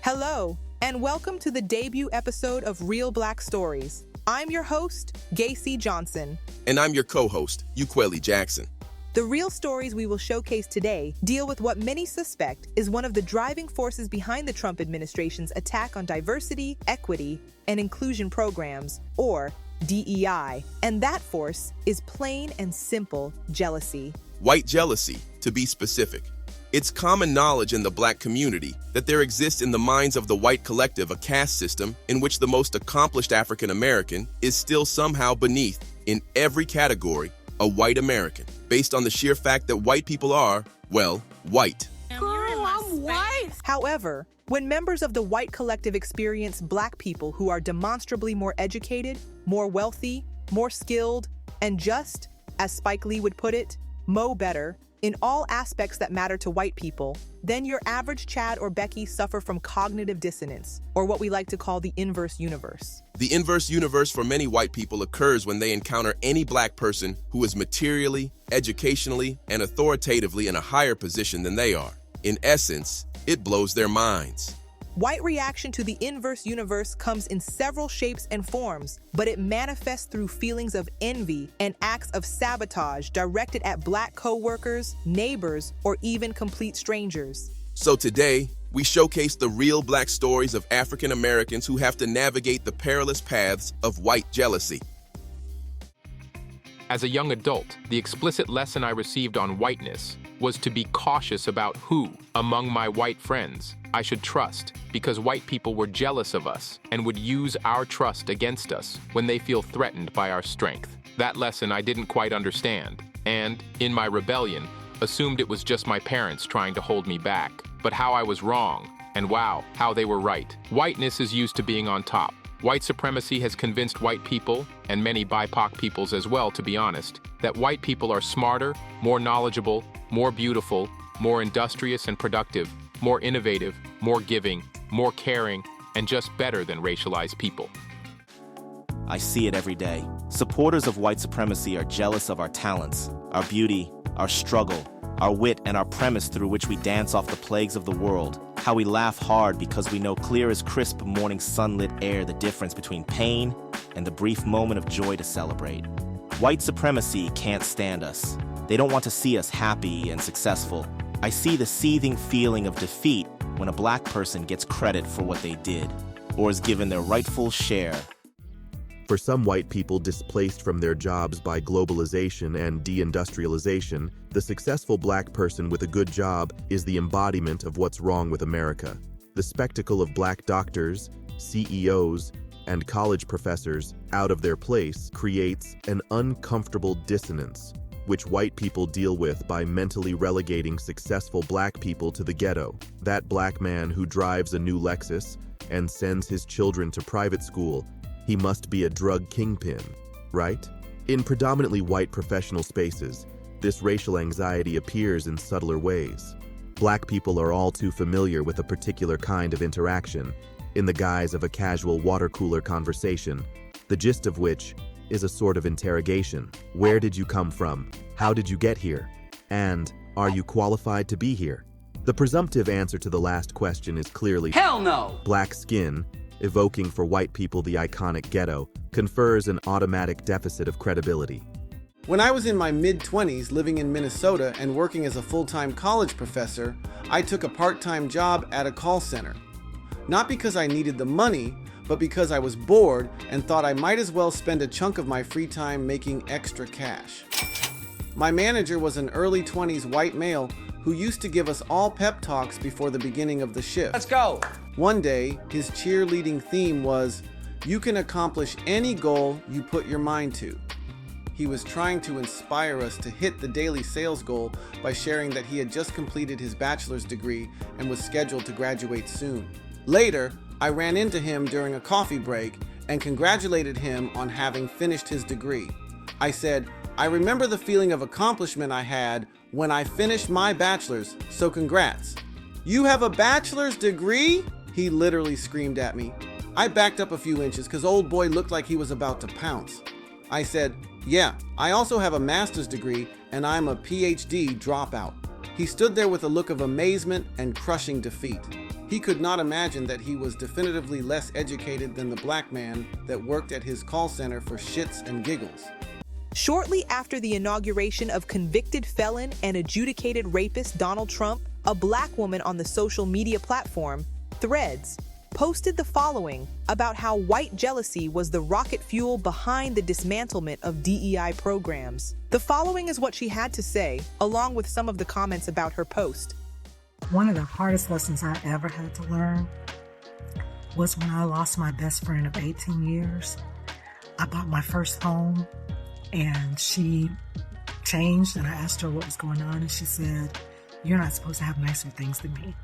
Hello, and welcome to the debut episode of Real Black Stories. I'm your host, Gacy Johnson. And I'm your co-host, Ukweli Jackson. The real stories we will showcase today deal with what many suspect is one of the driving forces behind the Trump administration's attack on diversity, equity, and inclusion programs, or DEI. And that force is plain and simple jealousy. White jealousy, to be specific. It's common knowledge in the Black community that there exists in the minds of the white collective a caste system in which the most accomplished African American is still somehow beneath, in every category, a white American, based on the sheer fact that white people are, well, white. Girl, I'm white. However, when members of the white collective experience Black people who are demonstrably more educated, more wealthy, more skilled, and just, as Spike Lee would put it, mo better, in all aspects that matter to white people, then your average Chad or Becky suffer from cognitive dissonance, or what we like to call the inverse universe. The inverse universe for many white people occurs when they encounter any Black person who is materially, educationally, and authoritatively in a higher position than they are. In essence, it blows their minds. White reaction to the inverse universe comes in several shapes and forms, but it manifests through feelings of envy and acts of sabotage directed at Black co-workers, neighbors, or even complete strangers. So today, we showcase the real Black stories of African Americans who have to navigate the perilous paths of white jealousy. As a young adult, the explicit lesson I received on whiteness was to be cautious about who, among my white friends, I should trust, because white people were jealous of us and would use our trust against us when they feel threatened by our strength. That lesson I didn't quite understand, and, in my rebellion, assumed it was just my parents trying to hold me back. But how I was wrong, and wow, how they were right. Whiteness is used to being on top. White supremacy has convinced white people, and many BIPOC peoples as well, to be honest, that white people are smarter, more knowledgeable, more beautiful, more industrious and productive, more innovative, more giving, more caring, and just better than racialized people. I see it every day. Supporters of white supremacy are jealous of our talents, our beauty, our struggle, our wit, and our premise through which we dance off the plagues of the world. How we laugh hard because we know clear as crisp morning sunlit air the difference between pain and the brief moment of joy to celebrate. White supremacy can't stand us. They don't want to see us happy and successful. I see the seething feeling of defeat when a Black person gets credit for what they did, or is given their rightful share. For some white people displaced from their jobs by globalization and deindustrialization, the successful Black person with a good job is the embodiment of what's wrong with America. The spectacle of Black doctors, CEOs, and college professors out of their place creates an uncomfortable dissonance, which white people deal with by mentally relegating successful Black people to the ghetto. That Black man who drives a new Lexus and sends his children to private school, he must be a drug kingpin, right? In predominantly white professional spaces, this racial anxiety appears in subtler ways. Black people are all too familiar with a particular kind of interaction, in the guise of a casual water cooler conversation, the gist of which is a sort of interrogation. Where did you come from? How did you get here? And are you qualified to be here? The presumptive answer to the last question is clearly Hell no! Black skin, evoking for white people the iconic ghetto, confers an automatic deficit of credibility. When I was in my mid-20s living in Minnesota and working as a full-time college professor, I took a part-time job at a call center. Not because I needed the money, but because I was bored and thought I might as well spend a chunk of my free time making extra cash. My manager was an early 20s white male who used to give us all pep talks before the beginning of the shift. Let's go! One day, his cheerleading theme was, "You can accomplish any goal you put your mind to." He was trying to inspire us to hit the daily sales goal by sharing that he had just completed his bachelor's degree and was scheduled to graduate soon. Later, I ran into him during a coffee break and congratulated him on having finished his degree. I said, "I remember the feeling of accomplishment I had when I finished my bachelor's, so congrats." "You have a bachelor's degree?" He literally screamed at me. I backed up a few inches because old boy looked like he was about to pounce. I said, "Yeah, I also have a master's degree and I'm a PhD dropout." He stood there with a look of amazement and crushing defeat. He could not imagine that he was definitively less educated than the black man that worked at his call center for shits and giggles. Shortly after the inauguration of convicted felon and adjudicated rapist Donald Trump, a black woman on the social media platform, Threads, posted the following about how white jealousy was the rocket fuel behind the dismantlement of DEI programs. The following is what she had to say, along with some of the comments about her post. One of the hardest lessons I ever had to learn was when I lost my best friend of 18 years. I bought my first home and she changed, and I asked her what was going on, and she said, "You're not supposed to have nicer things than me."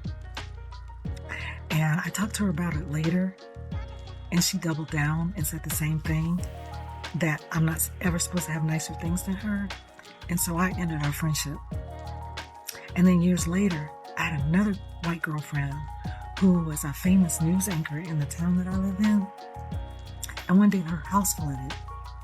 And I talked to her about it later, and she doubled down and said the same thing, that I'm not ever supposed to have nicer things than her. And so I ended our friendship. And then years later, I had another white girlfriend who was a famous news anchor in the town that I live in. And one day her house flooded,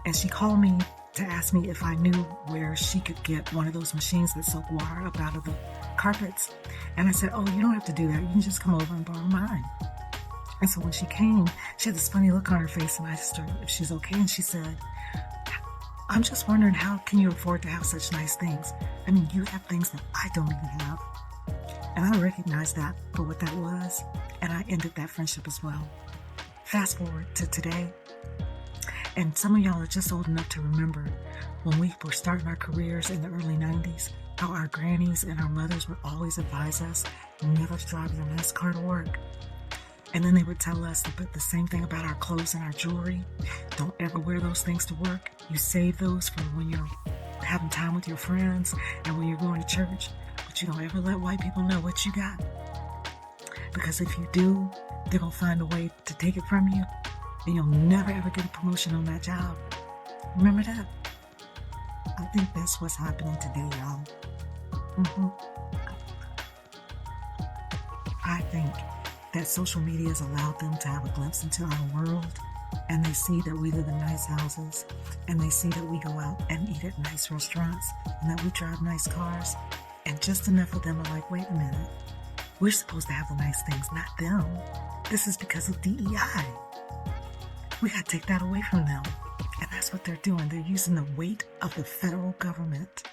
and she called me to ask me if I knew where she could get one of those machines that soak water up out of the carpets. And I said, "Oh, you don't have to do that. You can just come over and borrow mine." And so when she came, she had this funny look on her face, and I asked her if she's okay. And she said, "I'm just wondering, how can you afford to have such nice things? I mean, you have things that I don't even have." And I recognized that for what that was, and I ended that friendship as well. Fast forward to today, and some of y'all are just old enough to remember when we were starting our careers in the early 90s, how our grannies and our mothers would always advise us never to drive your nice car to work. And then they would tell us the same thing about our clothes and our jewelry. Don't ever wear those things to work. You save those for when you're having time with your friends and when you're going to church. But you don't ever let white people know what you got. Because if you do, they're going to find a way to take it from you, and you'll never ever get a promotion on that job. Remember that? I think that's what's happening today, y'all. I think that social media has allowed them to have a glimpse into our world, and they see that we live in nice houses, and they see that we go out and eat at nice restaurants, and that we drive nice cars, and just enough of them are like, "Wait a minute, we're supposed to have the nice things, not them. This is because of DEI. We gotta take that away from them." And that's what they're doing. They're using the weight of the federal government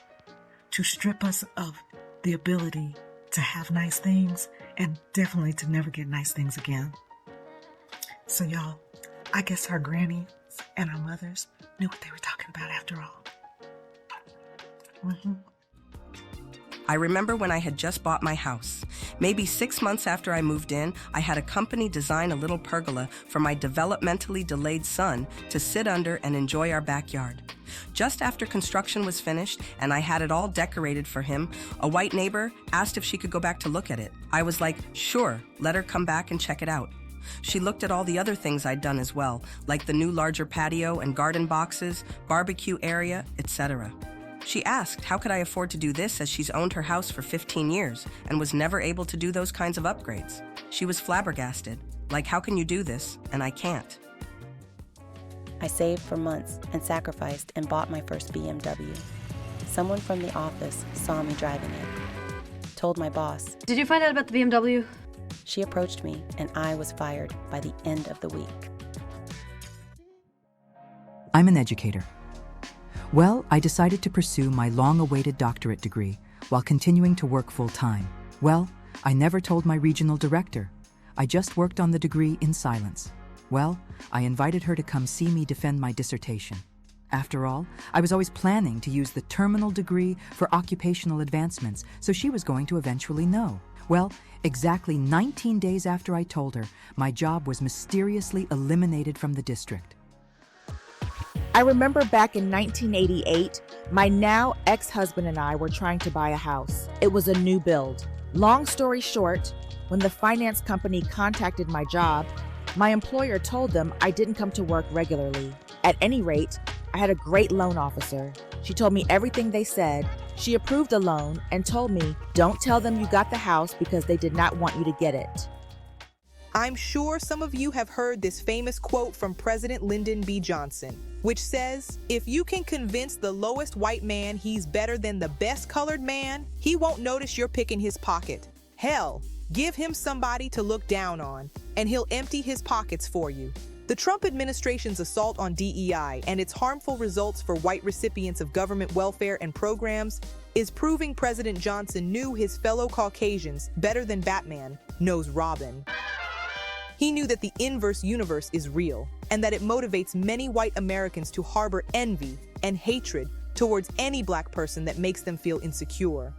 to strip us of the ability to have nice things, and definitely to never get nice things again. So y'all, I guess our grannies and our mothers knew what they were talking about after all. I remember when I had just bought my house. Maybe 6 months after I moved in, I had a company design a little pergola for my developmentally delayed son to sit under and enjoy our backyard. Just after construction was finished and I had it all decorated for him, a white neighbor asked if she could go back to look at it. I was like, "Sure, let her come back and check it out." She looked at all the other things I'd done as well, like the new larger patio and garden boxes, barbecue area, etc. She asked how could I afford to do this, as she's owned her house for 15 years and was never able to do those kinds of upgrades. She was flabbergasted. Like, how can you do this? And I can't. I saved for months and sacrificed and bought my first BMW. Someone from the office saw me driving it, told my boss. "Did you find out about the BMW?" She approached me, and I was fired by the end of the week. I'm an educator. Well, I decided to pursue my long-awaited doctorate degree while continuing to work full-time. Well, I never told my regional director. I just worked on the degree in silence. Well, I invited her to come see me defend my dissertation. After all, I was always planning to use the terminal degree for occupational advancements, so she was going to eventually know. Well, exactly 19 days after I told her, my job was mysteriously eliminated from the district. I remember back in 1988, my now ex-husband and I were trying to buy a house. It was a new build. Long story short, when the finance company contacted my job, my employer told them I didn't come to work regularly. At any rate, I had a great loan officer. She told me everything they said. She approved the loan and told me, "Don't tell them you got the house because they did not want you to get it." I'm sure some of you have heard this famous quote from President Lyndon B. Johnson, which says, "If you can convince the lowest white man he's better than the best colored man, he won't notice you're picking his pocket." Hell, Give him somebody to look down on, and he'll empty his pockets for you. The Trump administration's assault on DEI and its harmful results for white recipients of government welfare and programs is proving President Johnson knew his fellow Caucasians better than Batman knows Robin. He knew that the inverse universe is real, and that it motivates many white Americans to harbor envy and hatred towards any black person that makes them feel insecure.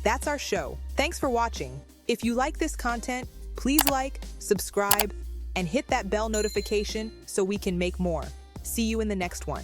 That's our show. Thanks for watching. If you like this content, please like, subscribe, and hit that bell notification so we can make more. See you in the next one.